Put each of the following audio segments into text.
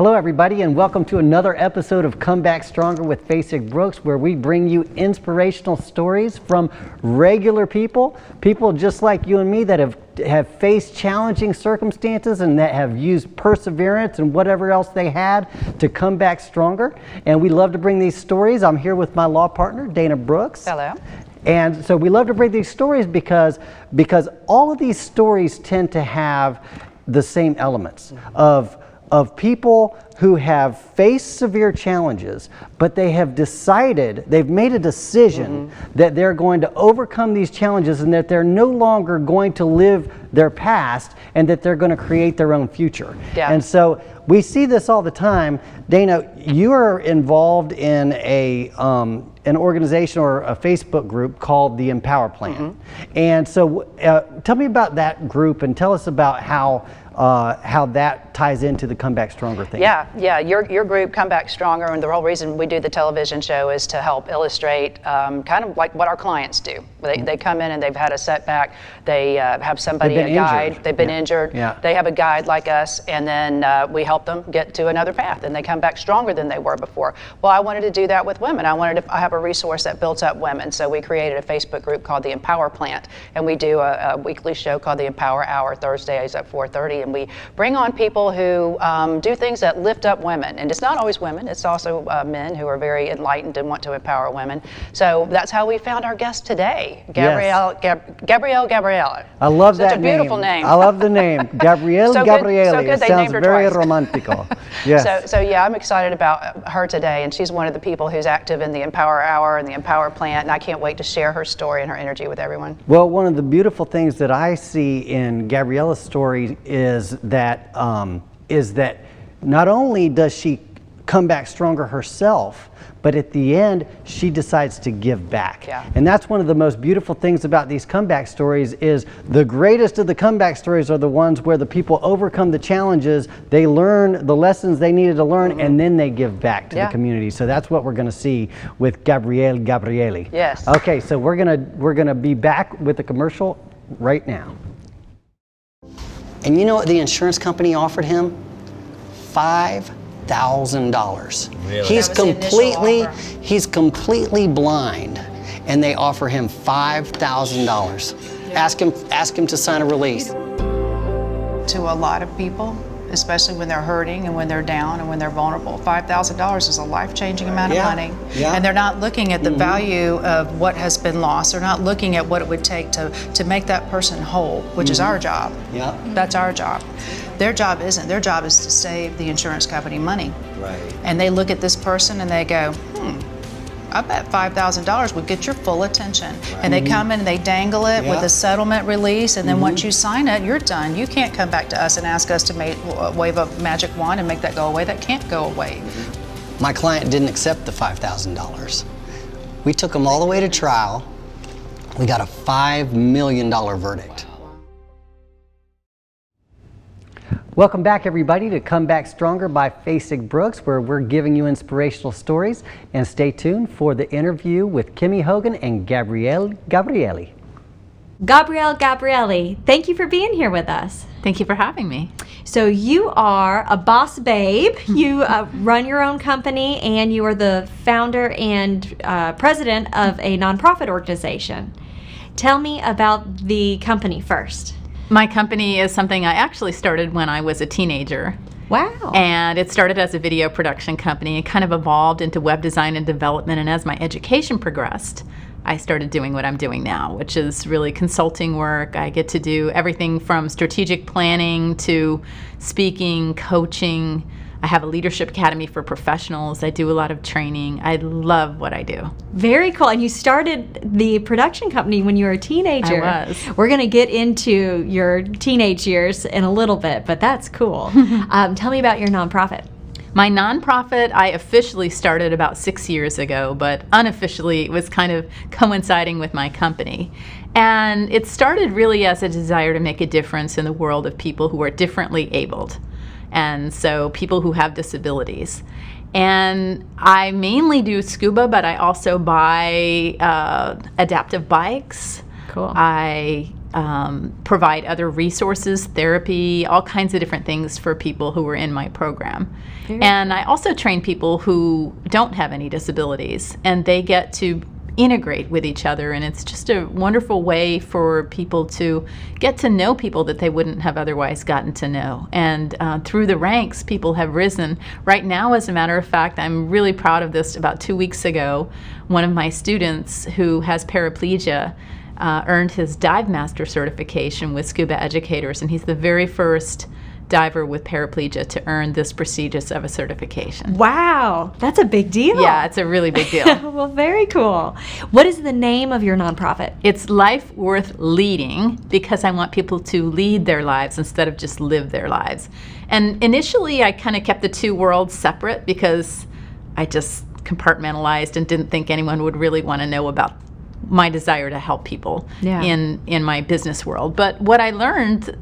Hello everybody, and welcome to another episode of Come Back Stronger with Basic Brooks, where we bring you inspirational stories from regular people just like you and me that have faced challenging circumstances and that have used perseverance and whatever else they had to come back stronger. And we love to bring these stories. I'm here with my law partner, Dana Brooks. Hello. And so we love to bring these stories because all of these stories tend to have the same elements of people who have faced severe challenges, but they've made a decision that they're going to overcome these challenges and that they're no longer going to live their past and that they're going to create their own future. Yeah. And so we see this all the time. Dana, you are involved in an organization or a Facebook group called the Empower Plan. And so tell me about that group and tell us about how that ties into the Come Back Stronger thing. Yeah. Your group, Come Back Stronger, and the whole reason we do the television show is to help illustrate kind of like what our clients do. They come in and they've had a setback. They have somebody, a guide. They've been injured. Yeah. They have a guide like us, and then we help them get to another path, and they come back stronger than they were before. Well, I wanted to do that with women. I have a resource that builds up women, so we created a Facebook group called the Empower Plant, and we do a weekly show called the Empower Hour, Thursdays at 4:30, and we bring on people who do things that lift up women. And it's not always women, it's also men who are very enlightened and want to empower women. So that's how we found our guest today, Gabrielle Gabrielli. I love that name. Such a beautiful name. I love the name, Gabrielle Gabrielli. So good it they sounds named her very twice. romantico. Yes. So yeah, I'm excited about her today, and she's one of the people who's active in the Empower Hour and the Empower Plant, and I can't wait to share her story and her energy with everyone. Well, one of the beautiful things that I see in Gabrielle's story is that not only does she come back stronger herself, but at the end, she decides to give back. Yeah. And that's one of the most beautiful things about these comeback stories is the greatest of the comeback stories are the ones where the people overcome the challenges, they learn the lessons they needed to learn, and then they give back to the community. So that's what we're gonna see with Gabrielle Gabrielli. Yes. Okay, so we're gonna be back with the commercial right now. And you know what the insurance company offered him? $5,000. Really? He's completely blind, and they offer him $5,000. Ask him to sign a release. To a lot of people, especially when they're hurting and when they're down and when they're vulnerable, $5,000 is a life-changing amount of money. Yeah. And they're not looking at the value of what has been lost. They're not looking at what it would take to make that person whole, which is our job. Yeah. That's our job. Their job isn't. Their job is to save the insurance company money. Right. And they look at this person and they go, I bet $5,000 would get your full attention. Right. And they come in and they dangle it with a settlement release, and then once you sign it, you're done. You can't come back to us and ask us to wave a magic wand and make that go away. That can't go away. My client didn't accept the $5,000. We took him all the way to trial. We got a $5 million verdict. Welcome back, everybody, to Come Back Stronger by Basic Brooks, where we're giving you inspirational stories. And stay tuned for the interview with Kimmy Hogan and Gabrielle Gabrielli. Gabrielle Gabrielli, thank you for being here with us. Thank you for having me. So you are a boss babe. You run your own company, and you are the founder and president of a nonprofit organization. Tell me about the company first. My company is something I actually started when I was a teenager. Wow. And it started as a video production company. It kind of evolved into web design and development. And as my education progressed, I started doing what I'm doing now, which is really consulting work. I get to do everything from strategic planning to speaking, coaching. I have a leadership academy for professionals. I do a lot of training. I love what I do. Very cool. And you started the production company when you were a teenager. I was. We're going to get into your teenage years in a little bit, but that's cool. Tell me about your nonprofit. My nonprofit, I officially started about 6 years ago, but unofficially it was kind of coinciding with my company. And it started really as a desire to make a difference in the world of people who are differently abled. And so people who have disabilities. And I mainly do scuba, but I also buy adaptive bikes. Cool. I provide other resources, therapy, all kinds of different things for people who were in my program. And I also train people who don't have any disabilities, and they get to integrate with each other, and it's just a wonderful way for people to get to know people that they wouldn't have otherwise gotten to know. And through the ranks, people have risen. Right now, as a matter of fact, I'm really proud of this. About 2 weeks ago, one of my students who has paraplegia earned his dive master certification with Scuba Educators, and he's the very first diver with paraplegia to earn this prestigious of a certification. Wow, that's a big deal. Yeah, it's a really big deal. Well, very cool. What is the name of your nonprofit? It's Life Worth Leading, because I want people to lead their lives instead of just live their lives. And initially, I kind of kept the two worlds separate because I just compartmentalized and didn't think anyone would really want to know about my desire to help people in my business world. But what I learned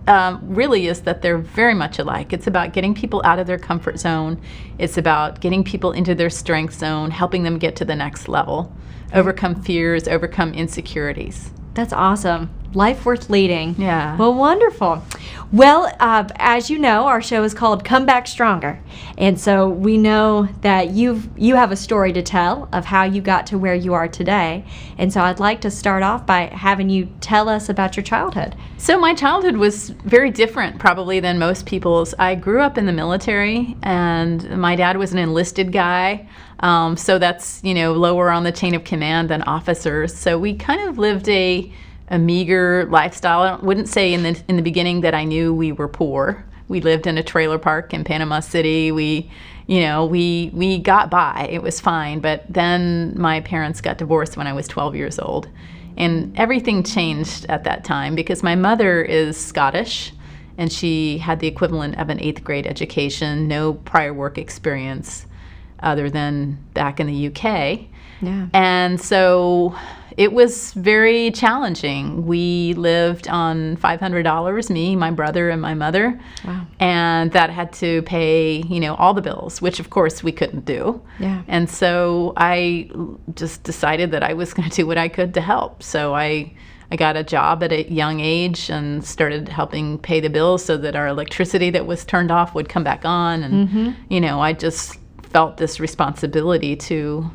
really is that they're very much alike. It's about getting people out of their comfort zone. It's about getting people into their strength zone, helping them get to the next level, overcome fears, overcome insecurities. That's awesome. Life Worth Leading. Yeah. Well, wonderful. Well, as you know, our show is called Come Back Stronger. And so we know that you have a story to tell of how you got to where you are today. And so I'd like to start off by having you tell us about your childhood. So my childhood was very different probably than most people's. I grew up in the military, and my dad was an enlisted guy. So that's, lower on the chain of command than officers. So we kind of lived a meager lifestyle. I wouldn't say in the beginning that I knew we were poor. We lived in a trailer park in Panama City. We got by. It was fine. But then my parents got divorced when I was 12 years old. And everything changed at that time because my mother is Scottish, and she had the equivalent of an 8th grade education, no prior work experience other than back in the UK. Yeah. And so it was very challenging. We lived on $500, me, my brother, and my mother. Wow. And that had to pay, all the bills, which of course we couldn't do. Yeah. And so I just decided that I was going to do what I could to help. So I got a job at a young age and started helping pay the bills so that our electricity that was turned off would come back on. And, I just felt this responsibility to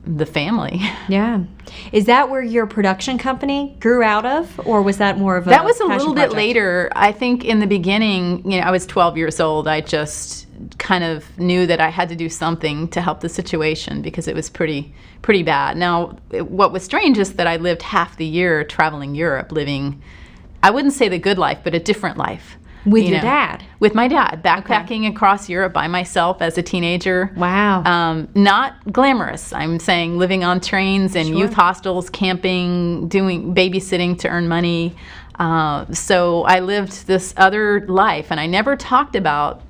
the family. Yeah. Is that where your production company grew out of, or was that more of a That was a passion little project? bit later. I think in the beginning, I was 12 years old. I just kind of knew that I had to do something to help the situation because it was pretty bad. Now, what was strange is that I lived half the year traveling Europe, living, I wouldn't say the good life, but a different life. With your dad? With my dad, backpacking across Europe by myself as a teenager. Wow. Not glamorous. I'm saying living on trains and youth hostels, camping, doing babysitting to earn money. So I lived this other life, and I never talked about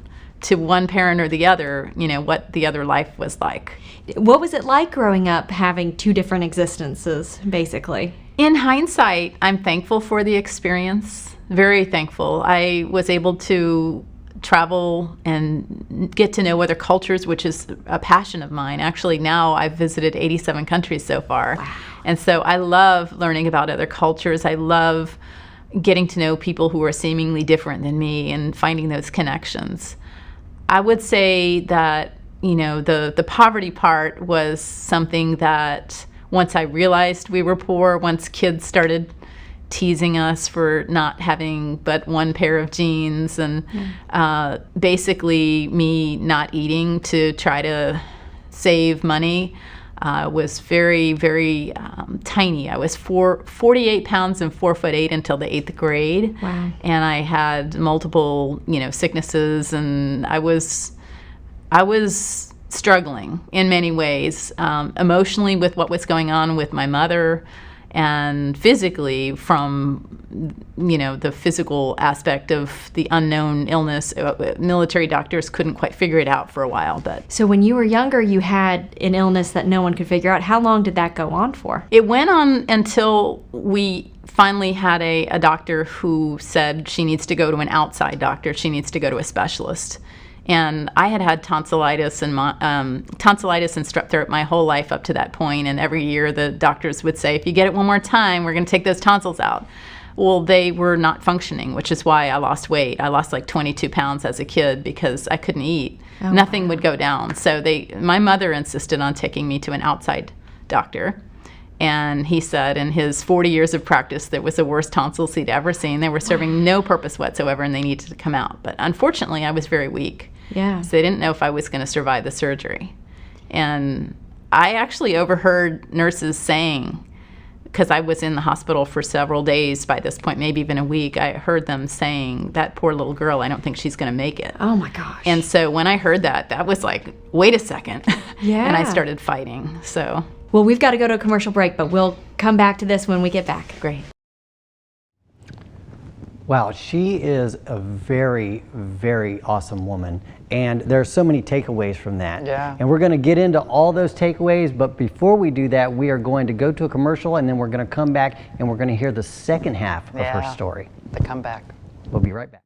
to one parent or the other, what the other life was like. What was it like growing up having two different existences, basically? In hindsight, I'm thankful for the experience. Very thankful. I was able to travel and get to know other cultures, which is a passion of mine. Actually, now I've visited 87 countries so far. Wow. And so I love learning about other cultures. I love getting to know people who are seemingly different than me and finding those connections. I would say that, the poverty part was something that once I realized we were poor, once kids started teasing us for not having but one pair of jeans and basically me not eating to try to save money was very, very tiny. I was 48 pounds and 4'8" until the 8th grade. Wow. And I had multiple, sicknesses, and I was struggling in many ways, emotionally with what was going on with my mother, and physically from, the physical aspect of the unknown illness. Military doctors couldn't quite figure it out for a while. But So when you were younger, you had an illness that no one could figure out. How long did that go on for? it went on until we finally had a doctor who said she needs to go to an outside doctor. She needs to go to a specialist. And I had tonsillitis and strep throat my whole life up to that point. And every year the doctors would say, if you get it one more time, we're going to take those tonsils out. Well, they were not functioning, which is why I lost weight. I lost like 22 pounds as a kid because I couldn't eat. Oh, Nothing would go down. So my mother insisted on taking me to an outside doctor. And he said in his 40 years of practice, there was the worst tonsils he'd ever seen. They were serving no purpose whatsoever, and they needed to come out. But unfortunately, I was very weak. Yeah. So they didn't know if I was going to survive the surgery. And I actually overheard nurses saying, because I was in the hospital for several days by this point, maybe even a week, I heard them saying, that poor little girl, I don't think she's going to make it. Oh my gosh. And so when I heard that, that was like, wait a second. Yeah. And I started fighting. So Well, we've got to go to a commercial break, but we'll come back to this when we get back. great. Wow, she is a very, very awesome woman. And there are so many takeaways from that. Yeah. And we're going to get into all those takeaways, but before we do that, we are going to go to a commercial, and then we're going to come back and we're going to hear the second half of her story. The comeback. We'll be right back.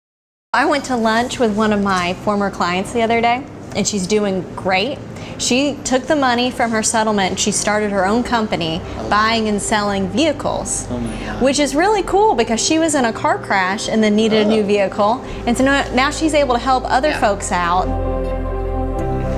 I went to lunch with one of my former clients the other day, and she's doing great. She took the money from her settlement and she started her own company buying and selling vehicles, which is really cool because she was in a car crash and then needed a new vehicle. And so now she's able to help other folks out.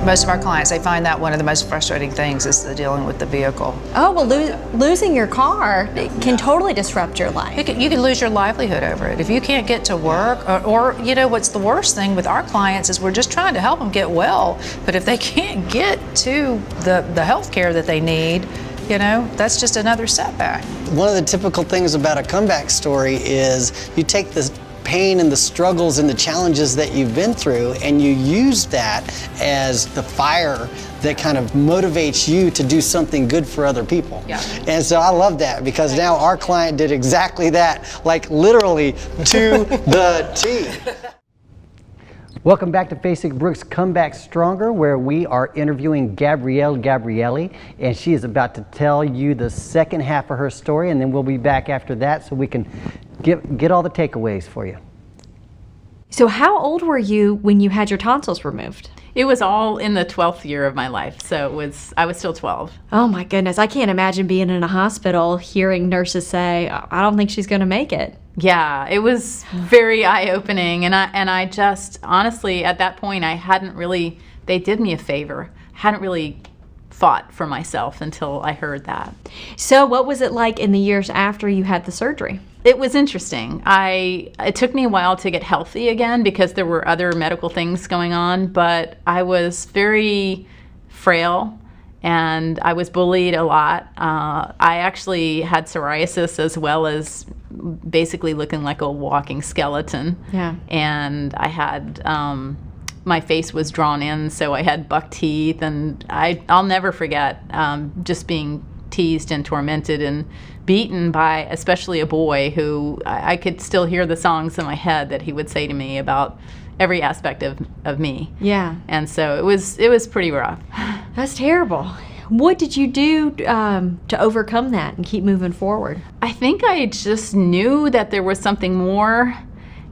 Most of our clients, they find that one of the most frustrating things is the dealing with the vehicle. Oh, well, losing your car can totally disrupt your life. You could lose your livelihood over it. If you can't get to work, or you know, what's the worst thing with our clients is we're just trying to help them get well. But if they can't get to the health care that they need, you know, that's just another setback. One of the typical things about a comeback story is you take the pain and the struggles and the challenges that you've been through, and you use that as the fire that kind of motivates you to do something good for other people. Yeah. And so I love that because now our client did exactly that, like literally to the T. Welcome back to Facing Brooks Comeback Stronger, where we are interviewing Gabrielle Gabrielli, and she is about to tell you the second half of her story, and then we'll be back after that so we can get all the takeaways for you. So how old were you when you had your tonsils removed? It was all in the 12th year of my life, so I was still 12. Oh my goodness, I can't imagine being in a hospital hearing nurses say, I don't think she's going to make it. Yeah, it was very eye-opening, and I just, honestly, at that point, they did me a favor. I hadn't really fought for myself until I heard that. So what was it like in the years after you had the surgery? It was interesting. It took me a while to get healthy again because there were other medical things going on, but I was very frail and I was bullied a lot. I actually had psoriasis as well as basically looking like a walking skeleton. Yeah. And I had, my face was drawn in, so I had buck teeth, and I'll never forget just being teased and tormented and beaten by especially a boy who I could still hear the songs in my head that he would say to me about every aspect of me. Yeah. And so it was pretty rough. That's terrible. What did you do to overcome that and keep moving forward? I think I just knew that there was something more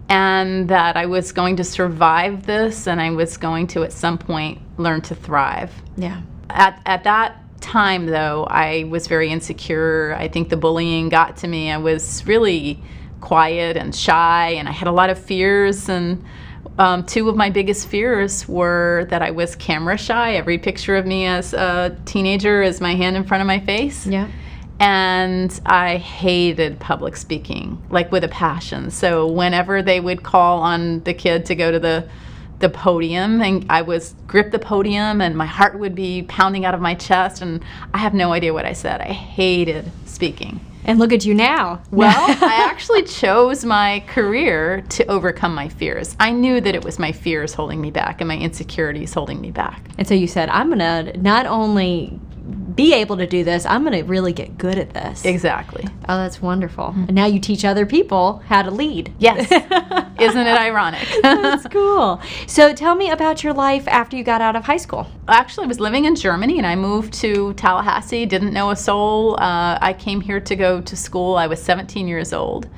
and that I was going to survive this and I was going to at some point learn to thrive. Yeah. At that time, though, I was very insecure. I think the bullying got to me. I was really quiet and shy, and I had a lot of fears. And two of my biggest fears were that I was camera shy. Every picture of me as a teenager is my hand in front of my face. Yeah. And I hated public speaking, like with a passion. So whenever they would call on the kid to go to the podium, and I was grip the podium and my heart would be pounding out of my chest, and I have no idea what I said. I hated speaking. And look at you now. Well, I actually chose my career to overcome my fears. I knew that it was my fears holding me back and my insecurities holding me back. And so you said, I'm going to not only be able to do this, I'm going to really get good at this. Exactly. Oh, that's wonderful. And now you teach other people how to lead. Yes. Isn't it ironic? That's cool. So tell me about your life after you got out of high school. Actually, I was living in Germany and I moved to Tallahassee, didn't know a soul. I came here to go to school. I was 17 years old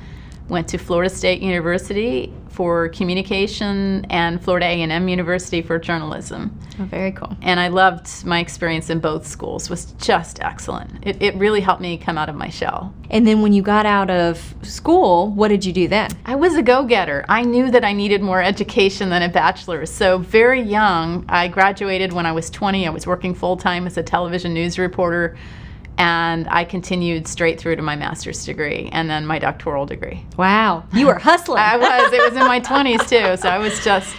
went to Florida State University for communication and Florida A&M University for journalism. Oh, very cool. And I loved my experience in both schools. It was just excellent. It really helped me come out of my shell. And then when you got out of school, what did you do then? I was a go-getter. I knew that I needed more education than a bachelor's. So very young, I graduated when I was 20. I was working full-time as a television news reporter, and I continued straight through to my master's degree and then my doctoral degree. Wow, you were hustling. I was. It was in my 20s too, so I was just...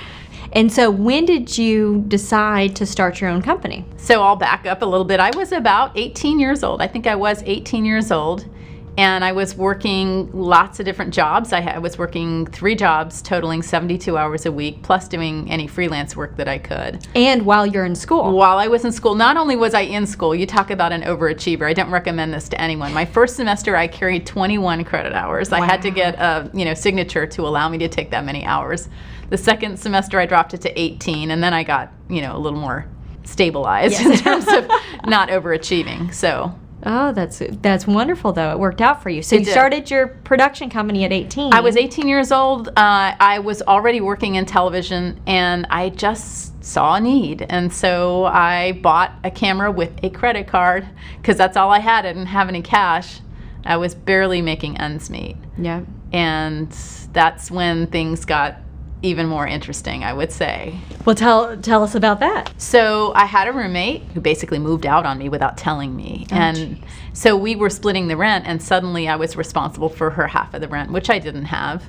And so when did you decide to start your own company? So I'll back up a little bit. I was about 18 years old. I think I was 18 years old. And I was working lots of different jobs. I was working 3 jobs totaling 72 hours a week, plus doing any freelance work that I could. And while you're in school? While I was in school. Not only was I in school, you talk about an overachiever. I don't recommend this to anyone. My first semester, I carried 21 credit hours. Wow. I had to get a signature to allow me to take that many hours. The second semester, I dropped it to 18, and then I got a little more stabilized in terms of not overachieving. So. Oh, that's wonderful, though. It worked out for you. So you started your production company at 18. I was 18 years old. I was already working in television, and I just saw a need. And so I bought a camera with a credit card because that's all I had. I didn't have any cash. I was barely making ends meet. Yeah. And that's when things got even more interesting, I would say. Well, tell us about that. So I had a roommate who basically moved out on me without telling me. And so we were splitting the rent, and suddenly I was responsible for her half of the rent, which I didn't have.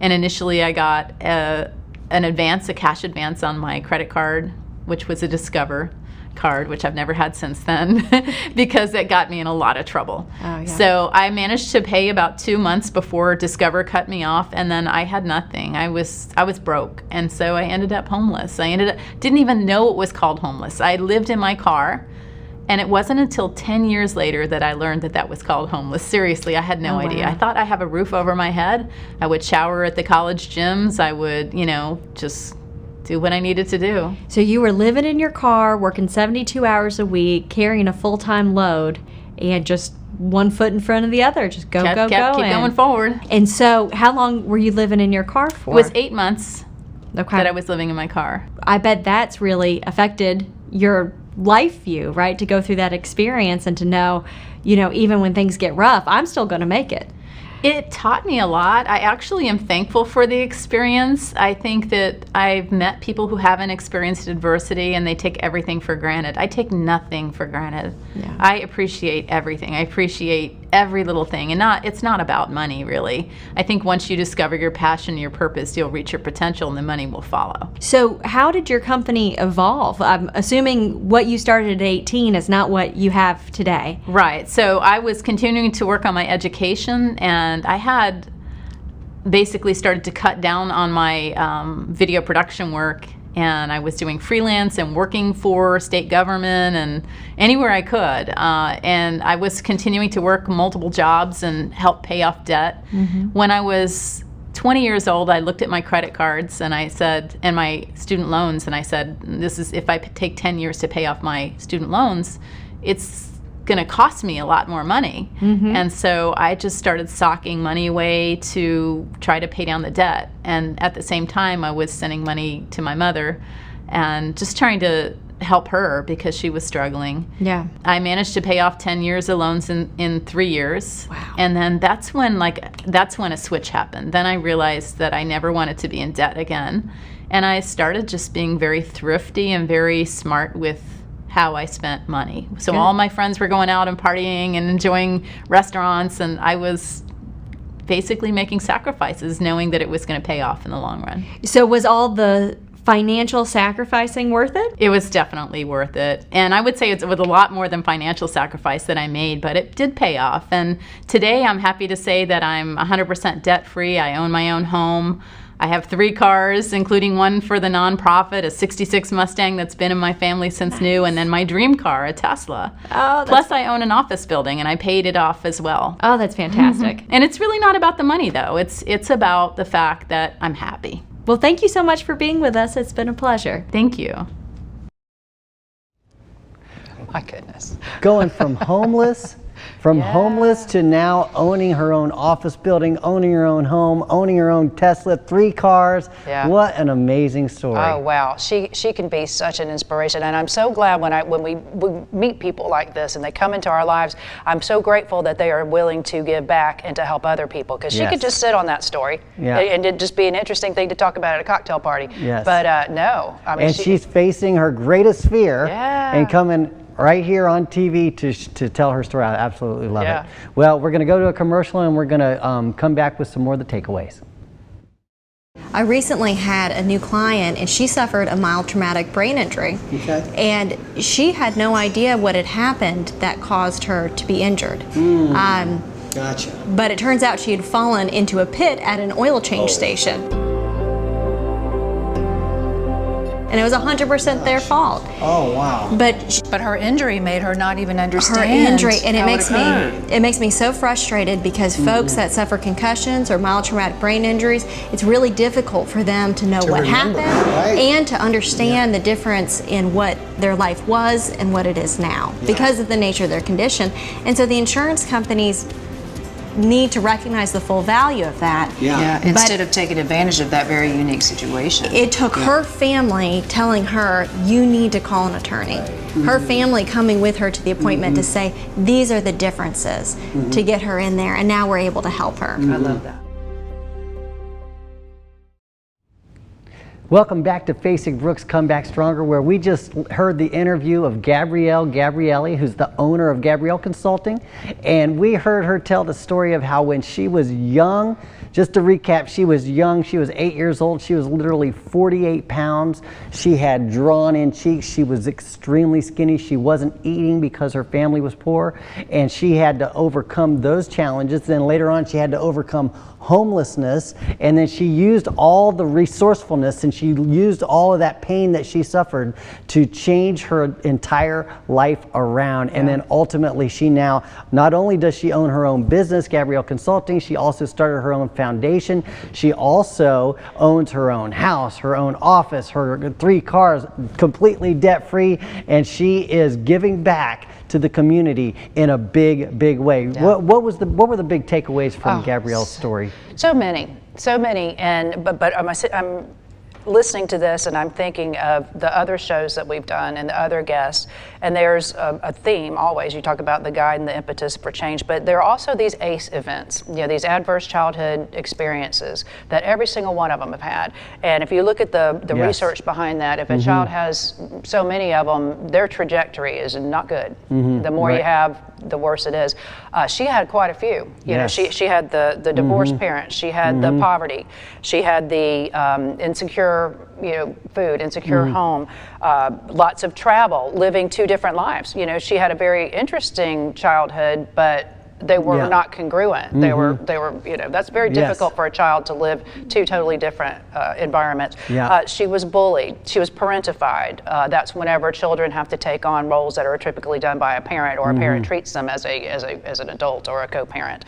And initially I got a cash advance on my credit card, which was a Discover card, which I've never had since then because it got me in a lot of trouble. Oh, yeah. So I managed to pay about 2 months before Discover cut me off, and then I had nothing. I was broke, and so I ended up homeless. Didn't even know it was called homeless. I lived in my car, and it wasn't until 10 years later that I learned that was called homeless. Seriously, I had no idea. Wow. I thought I have a roof over my head. I would shower at the college gyms. I would, just do what I needed to do. So you were living in your car, working 72 hours a week, carrying a full-time load, and just one foot in front of the other, just go. Keep going forward. And so how long were you living in your car for? It was 8 months that I was living in my car. I bet that's really affected your life view, right? To go through that experience and to know, even when things get rough, I'm still going to make it. It taught me a lot. I actually am thankful for the experience. I think that I've met people who haven't experienced adversity and they take everything for granted. I take nothing for granted. Yeah. I appreciate everything. I appreciate every little thing. And it's not about money, really. I think once you discover your passion, your purpose, you'll reach your potential and the money will follow. So how did your company evolve? I'm assuming what you started at 18 is not what you have today. Right. So I was continuing to work on my education, and I had basically started to cut down on my video production work, and I was doing freelance and working for state government and anywhere I could. And I was continuing to work multiple jobs and help pay off debt. Mm-hmm. When I was 20 years old, I looked at my credit cards and my student loans, and I said, if I take 10 years to pay off my student loans, it's going to cost me a lot more money. Mm-hmm. And so I just started socking money away to try to pay down the debt. And at the same time, I was sending money to my mother and just trying to help her because she was struggling. Yeah. I managed to pay off 10 years of loans in 3 years. Wow. And then that's when a switch happened. Then I realized that I never wanted to be in debt again. And I started just being very thrifty and very smart with how I spent money. So all my friends were going out and partying and enjoying restaurants, and I was basically making sacrifices knowing that it was going to pay off in the long run. So was all the financial sacrificing worth it? It was definitely worth it. And I would say it was a lot more than financial sacrifice that I made, but it did pay off. And today I'm happy to say that I'm 100% debt free. I own my own home. I have 3 cars, including one for the nonprofit, a 66 Mustang that's been in my family since new, and then my dream car, a Tesla. Oh, plus I own an office building, and I paid it off as well. Oh, that's fantastic. Mm-hmm. And it's really not about the money, though. It's about the fact that I'm happy. Well, thank you so much for being with us. It's been a pleasure. Thank you. My goodness. Going from homeless From Yeah. homeless to now owning her own office building, owning her own home, owning her own Tesla, 3 cars. Yeah. What an amazing story. Oh wow, she can be such an inspiration, and I'm so glad when we meet people like this and they come into our lives. I'm so grateful that they are willing to give back and to help other people, because she Yes. could just sit on that story and it'd just be an interesting thing to talk about at a cocktail party. Yes. But no, I mean, And she's facing her greatest fear Yeah. and coming right here on TV to tell her story. I absolutely love Yeah. it. Well, we're going to go to a commercial and we're going to come back with some more of the takeaways. I recently had a new client and she suffered a mild traumatic brain injury. Okay. And she had no idea what had happened that caused her to be injured. Gotcha. But it turns out she had fallen into a pit at an oil change station. And it was 100% their fault. Oh, wow. But her injury made her not even understand her injury, and how occurred. it makes me so frustrated, because folks that suffer concussions or mild traumatic brain injuries, it's really difficult for them to know what remember, happened right. and to understand the difference in what their life was and what it is now, because of the nature of their condition. And so the insurance companies need to recognize the full value of that. Yeah, instead of taking advantage of that very unique situation. It took her family telling her, you need to call an attorney. Her family coming with her to the appointment to say, these are the differences, to get her in there, and now we're able to help her. I love that. Welcome back to Facing Brooks Come Back Stronger, where we just heard the interview of Gabrielle Gabrielli, who's the owner of Gabrielle Consulting. And we heard her tell the story of how when she was young, just to recap, she was young, she was 8 years old, she was literally 48 pounds. She had drawn in cheeks, she was extremely skinny, she wasn't eating because her family was poor, and she had to overcome those challenges. Then later on she had to overcome homelessness, and then she used all the resourcefulness and she used all of that pain that she suffered to change her entire life around. And then ultimately she now, not only does she own her own business, Gabrielle Consulting, she also started her own foundation. She also owns her own house, her own office, her 3 cars, completely debt free, and she is giving back to the community in a big, big way. Yeah. What were the big takeaways from Gabrielle's story? So many, and but I'm listening to this and I'm thinking of the other shows that we've done and the other guests, and there's a theme always. You talk about the guide and the impetus for change, but there are also these ACE events, these adverse childhood experiences that every single one of them have had. And if you look at the research behind that, if a child has so many of them, their trajectory is not good. The more you have, the worse it is. She had quite a few. You know, she had the divorced parents, she had the poverty, she had the insecure, food, insecure home, lots of travel, living 2 different lives. She had a very interesting childhood, but they were not congruent. They were, that's very difficult for a child to live 2 totally different environments. She was bullied. She was parentified. That's whenever children have to take on roles that are typically done by a parent, or a parent treats them as an adult or a co-parent.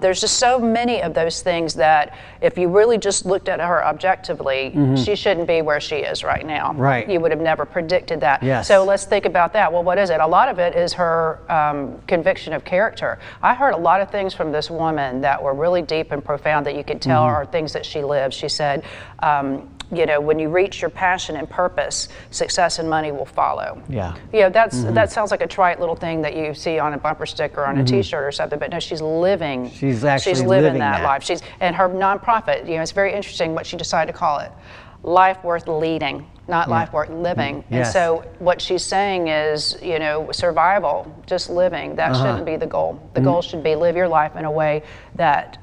There's just so many of those things that if you really just looked at her objectively, she shouldn't be where she is right now. Right. You would have never predicted that. Yes. So let's think about that. Well, what is it? A lot of it is her conviction of character. I heard a lot of things from this woman that were really deep and profound that you could tell are things that she lives. She said, when you reach your passion and purpose, success and money will follow. That sounds like a trite little thing that you see on a bumper sticker or on a T-shirt or something, but no, she's living. She's actually living living that that. life. And her nonprofit, it's very interesting what she decided to call it. Life worth leading, not life worth living. And so what she's saying is, survival, just living, that shouldn't be the goal. The goal should be live your life in a way that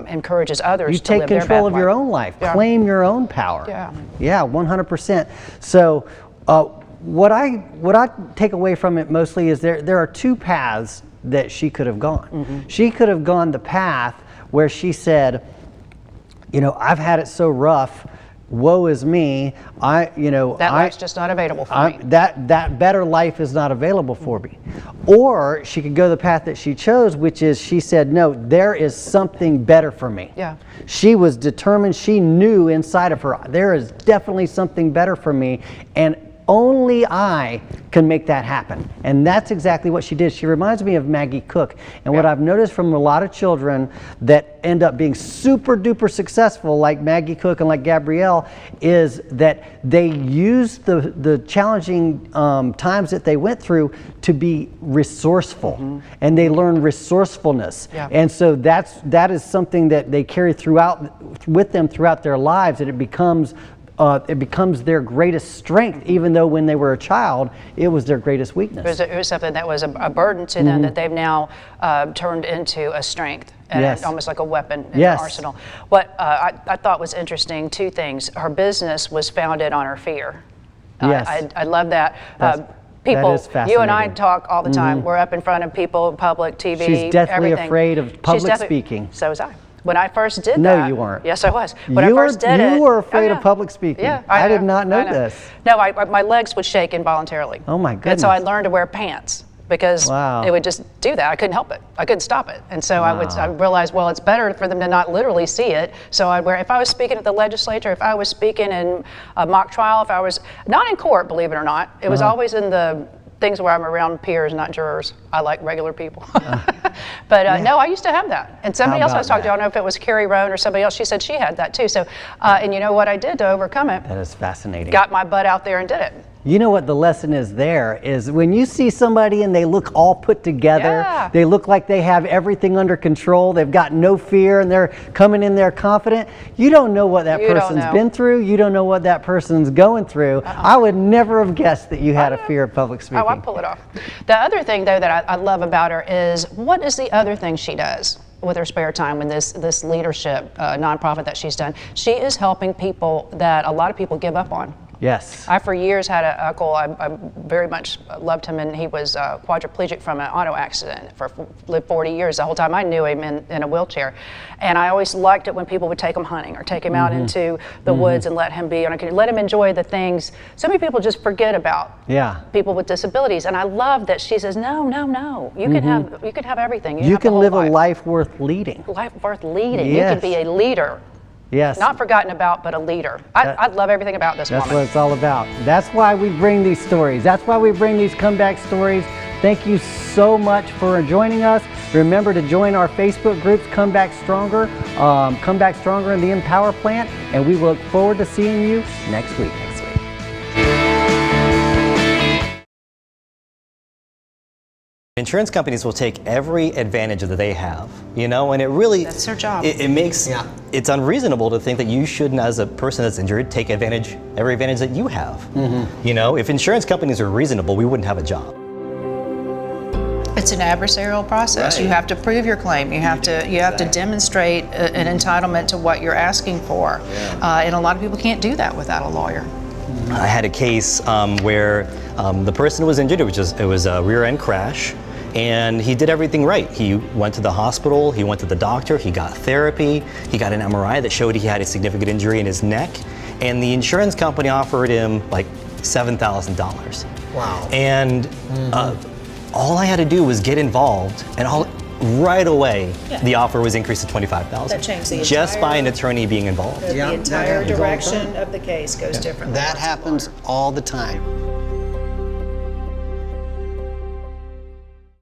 encourages others You to take live their control best of your life. own life, claim your own power. Yeah, 100%. So what I take away from it mostly is there are 2 paths that she could have gone. She could have gone the path where she said, I've had it so rough, woe is me. Life's just not available for me. That better life is not available for me. Or she could go the path that she chose, which is she said, no, there is something better for me. She was determined. She knew inside of her, there is definitely something better for me. And only I can make that happen. And that's exactly what she did. She reminds me of Maggie Cook. And what I've noticed from a lot of children that end up being super duper successful, like Maggie Cook and like Gabrielle, is that they use the challenging times that they went through to be resourceful. And they learn resourcefulness. And so that is something that they carry with them throughout their lives, and it becomes their greatest strength, even though when they were a child, it was their greatest weakness. It was something that was a burden to them that they've now turned into a strength, and almost like a weapon in their arsenal. What I thought was interesting, two things. Her business was founded on her fear. I love that. People, that is fascinating. you and I talk all the time. We're up in front of people, public, TV, She's deathly everything. afraid of public speaking. So was I. When I first did that. No, you weren't. Yes, I was. When I first did it. You were afraid of public speaking. Yeah, I did not know this. No, my legs would shake involuntarily. Oh my goodness. And so I learned to wear pants because Wow. it would just do that. I couldn't help it. I couldn't stop it. And so I realized, well, it's better for them to not literally see it. So I'd wear, if I was speaking at the legislature, if I was speaking in a mock trial, if I was, not in court, believe it or not, it was always in the things where I'm around peers, not jurors. I like regular people. But no, I used to have that. And somebody else I was talking to, I don't know if it was Carrie Roan or somebody else, she said she had that too. So, and you know what I did to overcome it? That is fascinating. Got my butt out there and did it. You know what the lesson is there is when you see somebody and they look all put together, they look like they have everything under control, they've got no fear, and they're coming in there confident, you don't know what that person's been through, you don't know what that person's going through. I would never have guessed that you had a fear of public speaking. Oh, I pull it off. The other thing though that I love about her is, what is the other thing she does with her spare time in this leadership nonprofit that she's done? She is helping people that a lot of people give up on. Yes. I for years had an uncle, I very much loved him, and he was quadriplegic from an auto accident lived 40 years. The whole time I knew him in a wheelchair. And I always liked it when people would take him hunting or take him out into the woods and let him be, and let him enjoy the things. So many people just forget about people with disabilities. And I love that she says, no, you can have everything. You can live a life worth leading. Life worth leading. You can be a leader. Yes. Not forgotten about, but a leader. I love everything about this woman. That's what it's all about. That's why we bring these stories. That's why we bring these comeback stories. Thank you so much for joining us. Remember to join our Facebook groups, Come Back Stronger in the Empower Plant, and we look forward to seeing you next week. Insurance companies will take every advantage that they have, and it really, That's their job. It makes, it's unreasonable to think that you shouldn't, as a person that's injured, take every advantage that you have. If insurance companies are reasonable, we wouldn't have a job. It's an adversarial process. Right. You have to prove your claim. You have to demonstrate an entitlement to what you're asking for, and a lot of people can't do that without a lawyer. I had a case where the person was injured. It was a rear end crash, and he did everything right. He went to the hospital, he went to the doctor, he got therapy, he got an MRI that showed he had a significant injury in his neck, and the insurance company offered him like $7,000. Wow. And all I had to do was get involved, and right away, the offer was increased to $25,000. That changed the just by an entire- attorney being involved. The entire direction of the case goes differently. That happens all the time.